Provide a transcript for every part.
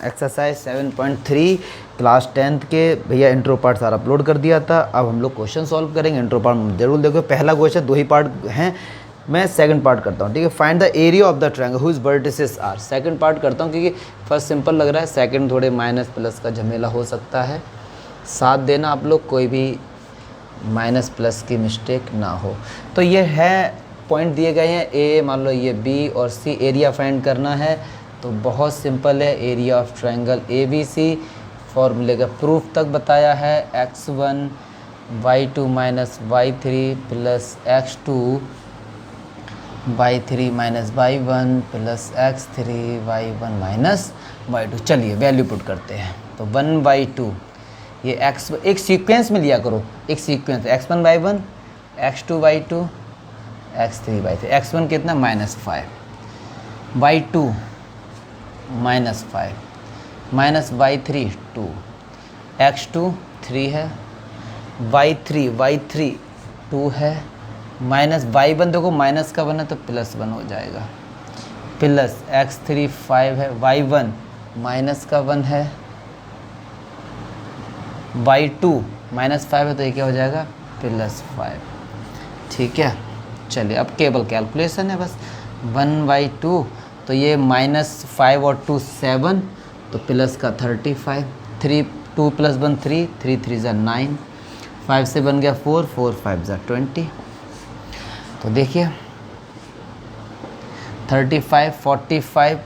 Exercise 7.3 class 10th के भैया intro part सारा अपलोड कर दिया था। अब हम लोग क्वेश्चन सॉल्व करेंगे। इंट्रो पार्ट जरूर देखो। पहला क्वेश्चन 2 ही पार्ट हैं, मैं सेकंड पार्ट करता हूँ, ठीक है। Find the area of the triangle whose vertices are. Second part करता हूँ क्योंकि फर्स्ट सिंपल लग रहा है, सेकंड थोड़े माइनस प्लस का झमेला हो सकता है। साथ देना आप लोग, कोई भी माइनस प्लस की मिस्टेक ना हो। तो ये है, पॉइंट दिए गए हैं, ए मान लो ये बी और सी। एरिया फाइंड करना है तो बहुत सिंपल है, area of triangle A B C. फॉर्मूले का प्रूफ तक बताया है, x1 y2 minus y3 plus x2 y3 minus y1 plus x3 y1 minus y2। चलिए वैल्यू पुट करते हैं। तो 1/2 ये x एक सीक्वेंस में लिया करो, एक sequence x1 y1 x2 y2 x3 y3। x1 कितना -5, y2 -5 माइनस y3 2, x2 3 है, y3 2 है, माइनस y1 देखो माइनस का 1 है तो +1 हो जाएगा, प्लस x3 5 है, y1 माइनस का 1 है, y2 -5 है तो ये क्या हो जाएगा +5। ठीक है, चलिए अब केवल कैलकुलेशन है बस। 1/2 तो ये -5 और 2 7 तो प्लस का 35, 3 2 + 1 3 3 3 9, 5 से बन गया 4 4 5 20। तो देखिए 35 45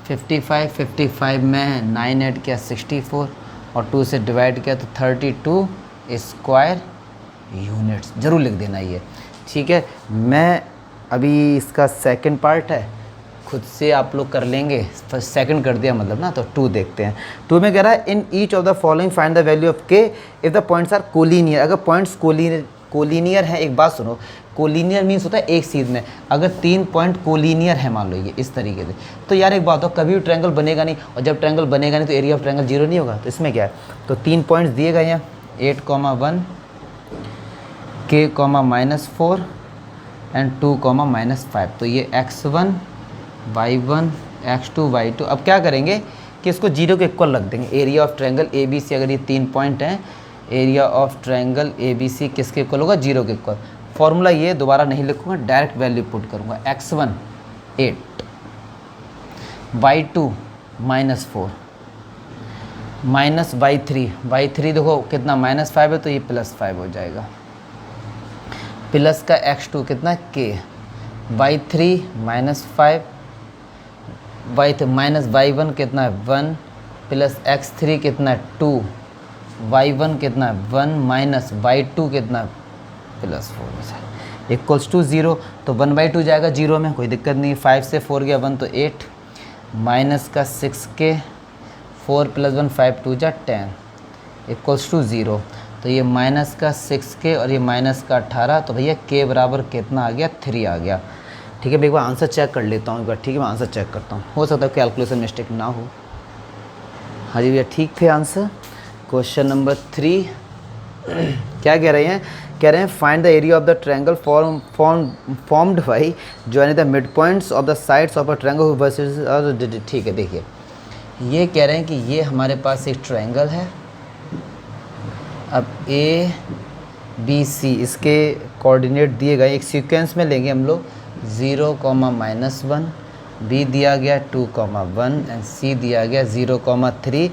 55 55 में 9 ऐड किया 64 और 2 से डिवाइड किया तो 32 स्क्वायर यूनिट्स। ज़रूर लिख देना ये, ठीक है। मैं अभी इसका सेकंड पार्ट है, खुद से आप लोग कर लेंगे। फर्स्ट सेकंड कर दिया मतलब ना, तो 2 देखते हैं। 2 में कह रहा है in each of the following find the value of k if the points are collinear. अगर पॉइंट्स कोलिनियर हैं, एक बात सुनो, कोलिनियर मीन्स होता है एक सीध में। अगर 3 पॉइंट कोलिनियर है मान लो ये इस तरीके से, तो यार एक बात हो, कभी भी ट्रायंगल बनेगा नहीं, और जब ट्रायंगल बनेगा नहीं तो एरिया ऑफ ट्रायंगल 0 नहीं होगा। तो इसमें क्या है, तो 3 पॉइंट्स दिए गए हैं 8,1 k, -4 एंड 2, -5। तो ये x1 y1 x2 y2। अब क्या करेंगे कि इसको 0 के इक्वल रख देंगे। Area of triangle A B C, अगर ये 3 पॉइंट हैं, area of triangle A B C किसके इक्वल होगा, 0 के इक्वल। फॉर्मूला ये दोबारा नहीं लिखूंगा, डायरेक्ट वैल्यू पुट करूंगा। x1 8, y2 -4 माइनस y3 देखो कितना -5 है तो ये +5 हो जाएगा, प्लस का x2 कितना k, y3 -5 माइनस y1 कितना है 1 प्लस x3 कितना है 2, y1 कितना है 1 माइनस y2 कितना +4 इक्वल्स टू 0। तो 1/2 जाएगा 0 में, कोई दिक्कत नहीं। 5 से 4 गया 1 तो 8, माइनस का 6k, 4 + 1 5 2 10 इक्वल्स टू 0। तो ये माइनस का 6k और ये माइनस का 18, तो भैया k बराबर कितना आ गया 3 आ गया। ठीक है, मैं एक बार आंसर चेक कर लेता हूँ एक बार, ठीक है। मैं आंसर चेक करता हूँ, हो सकता है कैलकुलेशन मिस्टेक ना हो। हाँ जी भैया ठीक थे आंसर। क्वेश्चन नंबर 3 क्या कह रहे हैं, कह रहे हैं find the area of the triangle formed by joining the mid points of the sides of a triangle versus. ठीक है, देखिए ये कह रहे हैं कि ये हमारे पास एक ट्रायंगल है। अब ए बी सी इसके कोऑर्डिनेट दिए गए, एक सीक्वेंस में लेंगे हम लोग। 0, -1, बी दिया गया 2, 1 एंड सी दिया गया 0, 3।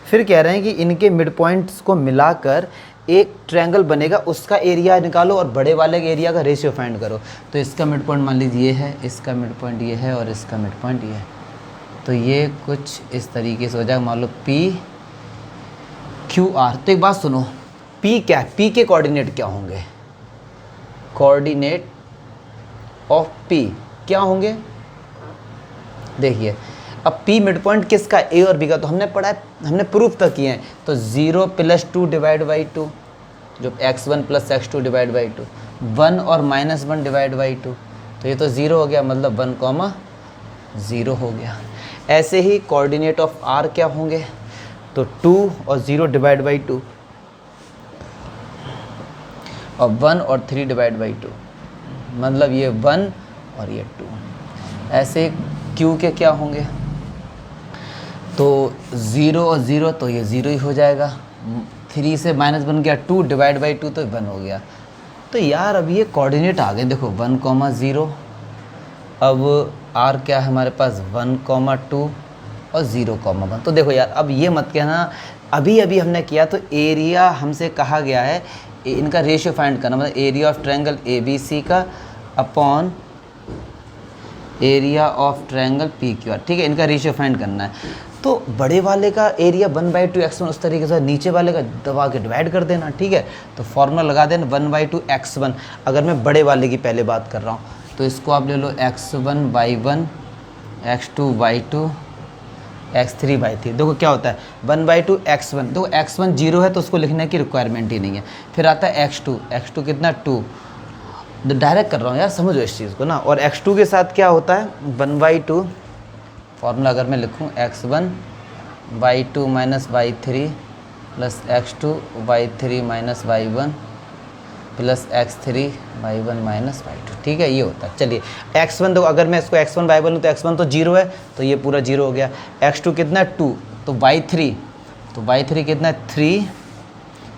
फिर कह रहे हैं कि इनके मिड पॉइंट्स को मिलाकर एक ट्रायंगल बनेगा, उसका एरिया निकालो और बड़े वाले के एरिया का रेशियो फाइंड करो। तो इसका मिड पॉइंट मान लीजिए ये है, इसका मिड पॉइंट ये है और इसका मिड पॉइंट ये है। तो ये कुछ इस तरीके से हो जाएगा, मान लो PQR। तो एक बात सुनो, P क्या है, P के कोऑर्डिनेट क्या होंगे, कोऑर्डिनेट ऑफ P क्या होंगे। देखिए अब P मिड पॉइंट किसका, A और B का, तो हमने पढ़ा है, हमने प्रूफ तक किए हैं। तो 0 + 2 डिवाइड बाई 2, जो x1 + x2 डिवाइड बाई 2, 1 और -1 डिवाइड बाई 2, तो ये तो 0 हो गया, मतलब 1, 0 हो गया। ऐसे ही कोऑर्डिनेट ऑफ R क्या होंगे, तो 2 और 0 डिवाइड बाई 2 और 1 और 3 डिवाइड बाई 2, मतलब ये 1 और ये 2। ऐसे Q के क्या होंगे, तो 0 और 0 तो ये 0 ही हो जाएगा। 3 से माइनस बन गया 2 डिवाइड बाई 2 तो 1 हो गया। तो यार अब ये कोऑर्डिनेट आ गए, देखो 1,0। अब r क्या है हमारे पास 1,2 और 0,1। तो देखो यार अब ये मत कहना अभी अभी हमने किया, तो एरिया हमसे कहा गया है इनका रेशियो फाइंड करना, मतलब एरिया ऑफ ट्रायंगल ABC का upon area of triangle PQR, ठीक है, इनका रेशियो फाइंड करना है। तो बड़े वाले का एरिया 1/2x1 उस तरीके से, नीचे वाले का दबा के डिवाइड कर देना, ठीक है। तो फॉर्मूला लगा देना 1/2x1। अगर मैं बड़े वाले की पहले बात कर रहा हूँ तो इसको आप ले लो x1/1, x2/2, x3/3। देखो क्या होता है 1/2x1, देखो x1 0 है तो उसको लिखने की रिक्वायरमेंट ही नहीं है। फिर आता है x2 कितना 2, तो डायरेक्ट कर रहा हूँ यार, समझो इस चीज़ को ना। और x2 के साथ क्या होता है 1/2, फॉर्मूला अगर मैं लिखूँ x1/2 minus y3 plus x2/3 minus y1 plus x3/1 minus y2, ठीक है, ये होता है। चलिए x1 देखो, अगर मैं इसको x1/1 लूँ तो x1 तो 0 है तो ये पूरा 0 हो गया। x2 कितना 2, तो y3 कितना 3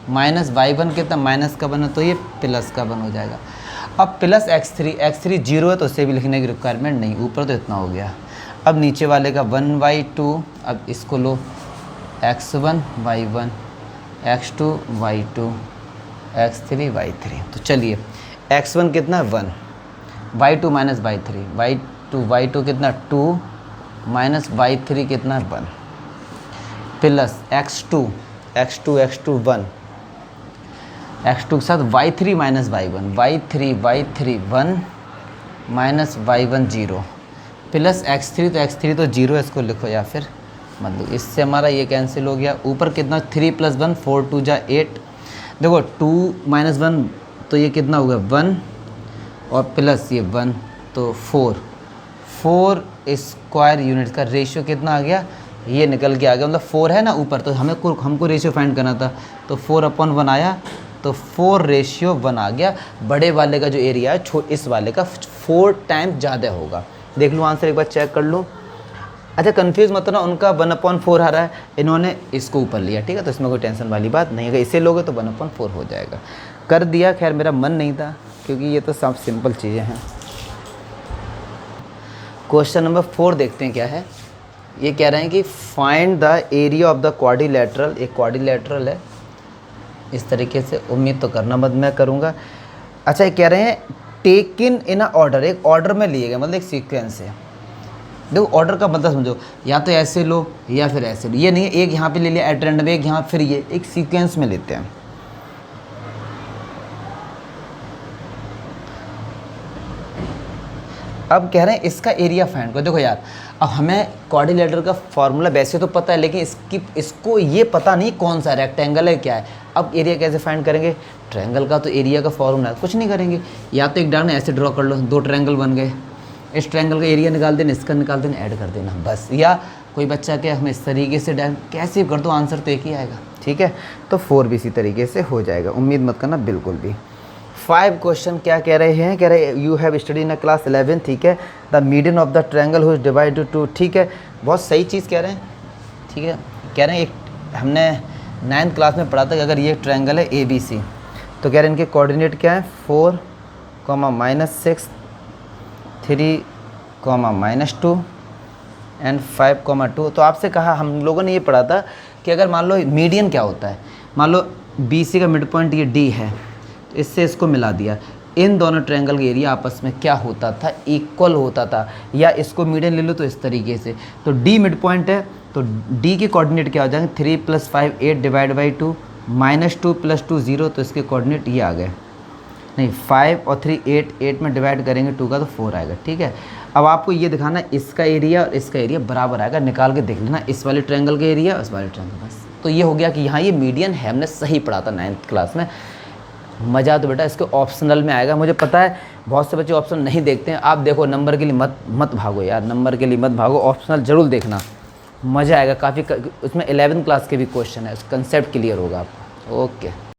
माइनस y1 कितना माइनस का 1 है तो ये प्लस का 1 हो जाएगा। अब प्लस x3 0 है तो उससे भी लिखने की रिक्वायरमेंट नहीं, ऊपर तो इतना हो गया। अब नीचे वाले का 1/2, अब इसको लो x1/1, x2/2, x3/3। तो चलिए x1 कितना 1, y2 माइनस y3, y2 कितना 2 माइनस y3 कितना 1 प्लस x2 1, x2 के साथ y3 minus y1, y3 1 minus y1 0 plus x3, तो x3 तो 0 है, इसको लिखो या फिर मतलब इससे हमारा ये कैंसिल हो गया। ऊपर कितना 3 + 1 4 2 जा 8, देखो 2 - 1 तो ये कितना होगा 1 और प्लस ये 1 तो 4 स्क्वायर यूनिट्स का रेशियो कितना आ गया, ये निकल के आ गया। मतलब 4 है ना ऊपर, तो हमको रेशियो फाइंड करना था, तो 4/1 आया, तो 4:1 आ गया। बड़े वाले का जो एरिया है इस वाले का 4 टाइम्स ज़्यादा होगा। देख लो आंसर एक बार चेक कर लो। अच्छा कंफ्यूज मत ना, उनका 1/4 आ रहा है, इन्होंने इसको ऊपर लिया, ठीक है, तो इसमें कोई टेंशन वाली बात नहीं है। अगर इसे लोगे तो 1/4 हो जाएगा। कर दिया, खैर मेरा मन नहीं था क्योंकि ये तो सब सिंपल चीज़ें हैं। क्वेश्चन नंबर 4 देखते हैं क्या है। ये कह रहे हैं कि find the area of the quadrilateral, एक क्वाड्रिलेटरल है इस तरीके से, उम्मीद तो करना मत मैं करूँगा। अच्छा ये कह रहे हैं टेकिन इन अ ऑर्डर, एक ऑर्डर में लिए गए, मतलब एक सीक्वेंस है। देखो ऑर्डर का मतलब समझो, या तो ऐसे लो या फिर ऐसे लो, ये नहीं है एक यहाँ पे ले लिया एट रैंडम, एक यहाँ, फिर ये एक सीक्वेंस में लेते हैं। अब कह रहे हैं इसका एरिया फाइंड करो। देखो यार अब हमें क्वाड्रिलेटरल का फॉर्मूला वैसे तो पता है, लेकिन इसको ये पता नहीं कौन सा रेक्टेंगल है क्या है। अब एरिया कैसे फाइंड करेंगे, ट्रायंगल का तो एरिया का फॉर्मूला है, कुछ नहीं करेंगे, या तो एक डायग्राम ऐसे ड्रॉ कर लो, 2 ट्रायंगल बन गए, इस ट्रायंगल का एरिया निकाल देना, इसका निकाल देना, ऐड कर देना बस। या कोई बच्चा क्या हमें इस तरीके से कैसे कर दो, आंसर तो एक ही आएगा, ठीक है। तो 4 भी इसी तरीके से हो जाएगा, उम्मीद मत करना बिल्कुल भी। 5 क्वेश्चन क्या कह रहे हैं, कह रहे हैं you have study in class 11, ठीक है, the median of the triangle whose divided two, ठीक है, बहुत सही चीज़ कह रहे हैं, ठीक है। कह रहे हैं एक हमने 9th क्लास में पढ़ा था कि अगर ये ट्रायंगल है ABC, तो कह रहे हैं इनके कोऑर्डिनेट क्या है 4, -6, 3, -2 एंड 5, 2। तो आपसे कहा, हम लोगों ने ये पढ़ा था कि अगर मान लो मीडियन क्या होता है, मान लो BC का मिड पॉइंट ये D है, तो इससे इसको मिला दिया, इन दोनों ट्रायंगल का एरिया आपस में क्या होता था, इक्वल होता था। या इसको मीडियन ले लो तो इस तरीके से, तो D मिड पॉइंट है, तो D के कोऑर्डिनेट क्या हो जाएंगे 3 + 5 8 डिवाइड बाई 2, -2 + 2 0, तो इसके कोऑर्डिनेट ये आ गए, नहीं 5 और 3 8 में डिवाइड करेंगे 2 का तो 4 आएगा, ठीक है। अब आपको ये दिखाना इसका एरिया और इसका एरिया बराबर आएगा, निकाल के देख लेना इस वाले ट्रायंगल का एरिया और इस वाले ट्रायंगल, बस। तो ये हो गया कि यहाँ ये मीडियन है, हमने सही पढ़ा था 9th क्लास में। मज़ा तो बेटा इसके ऑप्शनल में आएगा, मुझे पता है बहुत से बच्चे ऑप्शन नहीं देखते हैं। आप देखो नंबर के लिए मत भागो यार, नंबर के लिए मत भागो, ऑप्शनल ज़रूर देखना, मज़ा आएगा काफ़ी। उसमें 11th क्लास के भी क्वेश्चन है, कंसेप्ट क्लियर होगा आपको। ओके।